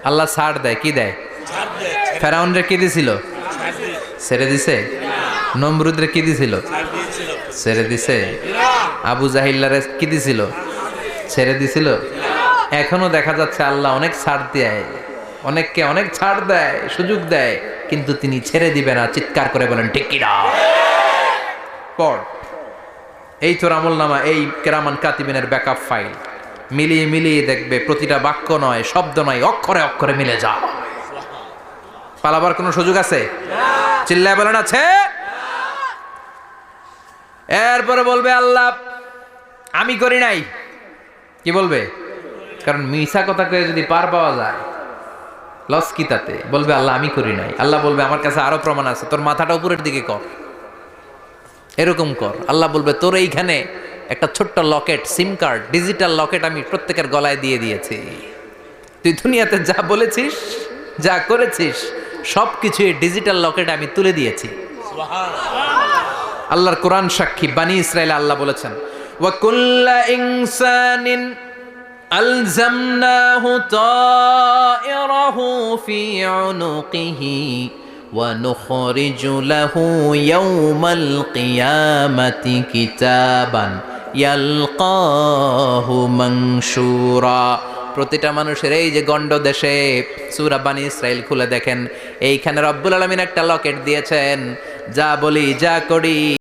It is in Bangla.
আল্লাহ ছাড় দেয়, কি দেয়? ফেরাউনরে কি দিছিল? ছেড়ে দিছে। নমরুদরে কি দিছিল? ছেড়ে দিছে। আবু জাহিল্লারে কি দিছিল? ছেড়ে দিছিল। এখনো দেখা যাচ্ছে আল্লাহ অনেক ছাড় দেয়, অনেককে অনেক ছাড় দেয়, সুযোগ দেয়, কিন্তু তিনি ছেড়ে দিবে না। চিৎকার করে বলেন ঠিক কিনা? পড়, এই তোর আমল নামা, এই কেরামান কাতিবিনের ব্যাকআপ ফাইল মিলিয়ে মিলিয়ে দেখবে প্রতিটা বাক্য নয়, শব্দ নয়, অক্ষরে অক্ষরে মিলে যা। পালাবার কোনো সুযোগ আছে? চিল্লায় বলেন আছে। এরপরে বলবে আল্লাহ আমি করি নাই। কি বলবে? কারণ মিছা কথা কয়ে যদি পার পাওয়া যায়, লস কি তাতে? বলবে আল্লাহ আমি করি নাই। আল্লাহ বলবে আমার কাছে আরো প্রমাণ আছে, তোর মাথাটা উপরের দিকে কর, এরকম কর। আল্লাহ বলবে তোর এইখানে একটা ছোট্ট লকেট, সিম কার্ড, ডিজিটাল লকেট আমি প্রত্যেকের গলায় দিয়ে দিয়েছি। তুই দুনিয়াতে যা বলেছিস, যা করেছিস, সবকিছু এই ডিজিটাল লকেটে আমি তুলে দিয়েছি। আল্লাহর কোরআন সাক্ষী, বানি ইসরাইল আল্লাহ বলেছেন ওয়া কুল্লা ইনসানিন আলজামনাহু তায়রাহু ফি উনুকিহি ওয়া নুখরিজু লাহু ইয়াওমাল কিয়ামাতি কিতাবান ইয়ালকাহু মানশুরা। প্রতিটা মানুষের এই যে গণ্ড দেশে সূরা বানি ইসরাইল খুলে দেখেন, এইখানে রব্বুল আলামিন একটা লকেট দিয়েছেন। যা বলি, যা করি,